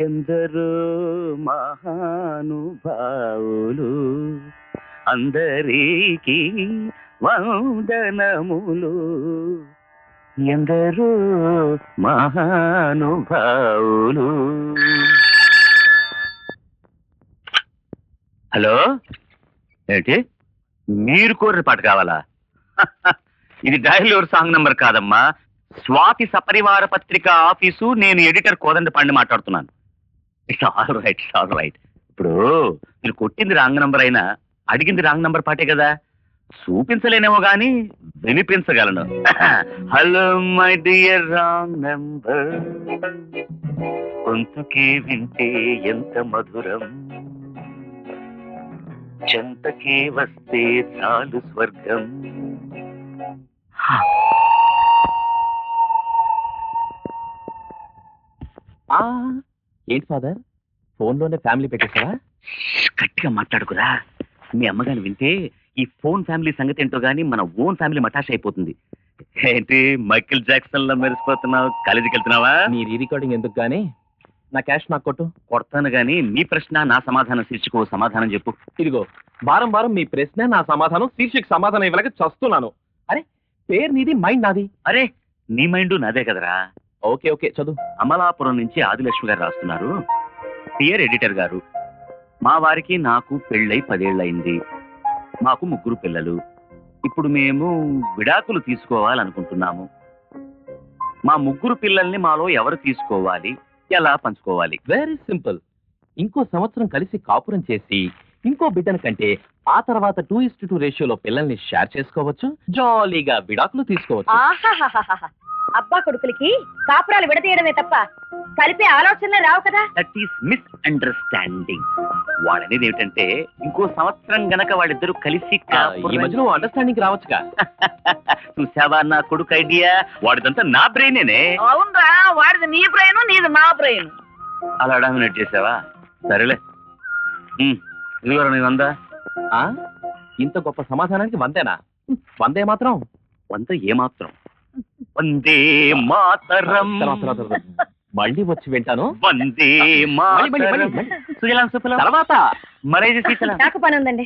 ఎందరో మహానుభావులు అందరికీ వందనములు. ఎందరో మహానుభావులు. హలో, ఏంటి మీరు కోరిన పాట కావాలా? ఇది డైలూర్ సాంగ్ నంబర్ కాదమ్మా, స్వాతి సపరివార పత్రిక ఆఫీసు. నేను ఎడిటర్ కోదండ పండి మాట్లాడుతున్నాను. It's all right, it's all right. ఇప్పుడు మీరు కొట్టింది రాంగ్ నంబర్ అయినా అడిగింది రాంగ్ నంబర్ పాటే కదా. చూపించలేనేమో గాని వినిపించగలను. Hello my dear wrong number, గొంతుకే వింటే ఎంత మధురం, చెంతకే వస్తే చాలు స్వర్గం. ఏంటి ఫాదర్, ఫోన్లోనే ఫ్యామిలీ పెట్టేశారా? గట్టిగా మాట్లాడుకురా. మీ అమ్మగాని వింటే ఈ ఫోన్ ఫ్యామిలీ సంగతి ఏంటో గానీ మన ఓన్ ఫ్యామిలీ మటాష్ అయిపోతుంది. ఏంటి మైకిల్ జాక్సన్ లో మెరిసిపోతున్నావు? కాలేజీకి వెళ్తున్నావా? నీ రీ రికార్డింగ్ ఎందుకు గానీ నా క్యాష్ నాకు కొట్టు. కొడతాను గానీ నీ ప్రశ్న నా సమాధానం శీర్షికో సమాధానం చెప్పు. ఇదిగో, వారం వారం మీ ప్రశ్న నా సమాధానం శీర్షిక సమాధానం ఇవ్వలేక చస్తున్నాను. అరే, పేరు నీది, మైండ్ నాది. అరే, నీ మైండ్ నాదే కదరా. ఓకే ఓకే, చదువు. అమలాపురం నుంచి ఆదిలక్ష్మి గారు రాస్తున్నారు. డియర్ ఎడిటర్ గారు, మా వారికి నాకు పెళ్ళై 10 ఏళ్ళయింది. మాకు 3 పిల్లలు. ఇప్పుడు మేము విడాకులు తీసుకోవాలనుకుంటున్నాము. మా 3 పిల్లల్ని మాలో ఎవరు తీసుకోవాలి, ఎలా పంచుకోవాలి? Very simple. ఇంకో సంవత్సరం కలిసి కాపురం చేసి ఇంకో బిడ్డను కంటే ఆ తర్వాత 2:2 రేషియోలో పిల్లల్ని షేర్ చేసుకోవచ్చు. జాలీగా విడాకులు తీసుకోవచ్చు. అబ్బా కొడుకులకి కాపురాలు విడదీయడమే తప్ప కలిపే ఆలోచనలే రావు కదా. That is misunderstanding. వాళ్ళనేది ఏమిటంటే ఇంకో సంవత్సరం గనక వాళ్ళిద్దరూ కలిసి ఈ మధ్యలో అండర్స్టాండింగ్ రావచ్చుగా. చూసావా నా కొడుకు ఐడియా? వాడిదంతా నా బ్రెయినేనే. అవునరా, వాడిది నీ బ్రెయిన్, నీది నా బ్రెయిన్. అలా డామినేట్ చేసావా? సరేలే, ఇదిగోరా నీ 100. ఇంత గొప్ప సమాధానానికి 100ఏనా? 100 మాత్రం 100 ఏమాత్రం? వందే మాతరం. మళ్ళీ వచ్చి వింటాను. వందే మాతరం. సుజలాం సుఫలాం. తర్వాత మరేది శీతలాం. నాకు పని ఉందండి.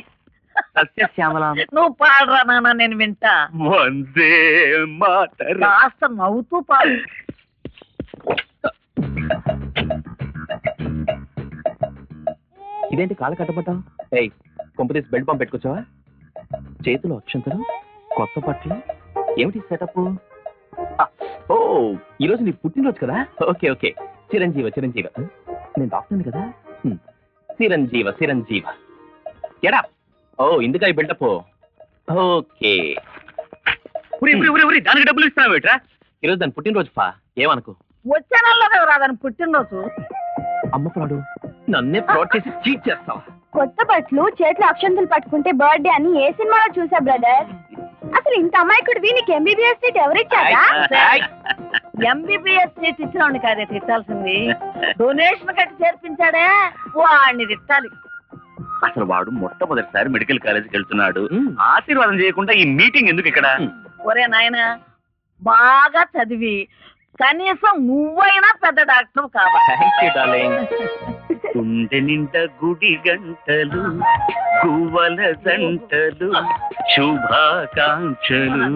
సస్యశ్యామలాం. నువ్వు పాడరా నాన్న, నేను వింటా. వందే మాతరం. కాస్త నవ్వుతూ పాడు. ఇదేంటి కాళ్ళు కట్టబడ్డావు? ఏయ్, కొంపతీసి బెల్ట్ పంప్ పెట్టుకొచ్చావా? చేతులు అక్షంతలు, కొత్త బట్టలు, ఏమిటి సెటప్? ఓ, ఈరోజు నీ పుట్టినరోజు కదా. Okay okay, Chiranjeeva Chiranjeeva. నేను డాక్టర్ని కదా. చిరంజీవ చిరంజీవ. ఎడా? ఓ, ఇందుక ఈ బిల్డప్. ఓకే, దానికి డబ్బులు ఇస్తున్నావు ఏట్రా? ఈరోజు దాని పుట్టినరోజు పా, ఏమనుకో. వచ్చే నెలలో రాదని పుట్టినరోజు. అమ్మ ఫ్రాడు, నన్నే ఫ్రాడ్ చేసి చీట్ చేస్తావా? కొత్త బట్టలు చేతిలో అక్షంతలు పట్టుకుంటే బర్త్డే అని ఏ సినిమాలో చూసా బ్రదర్. అసలు ఇంత అమాయకుడివి నీకు ఎంబీబీఎస్ సీట్ ఎవరిచ్చారా? ఎంబీబీఎస్ సీట్ ఇచ్చినోడిని కాదే తిట్టాల్సింది, డొనేషన్ కట్టి చేర్పించాడే వాడిని తిట్టాలి. అసలు వాడు మొట్టమొదటిసారి మెడికల్ కాలేజీకి వెళ్తున్నాడు. ఆశీర్వాదం చేయకుండా ఈ మీటింగ్ ఎందుకు ఇక్కడ? ఒరే నాయన, బాగా చదివి కనీసం నువ్వైనా పెద్ద డాక్టర్ కావాలి. గుండె నిండా గుడి గంటలు, గువ్వల జంటలు, శుభాకాంక్షలు.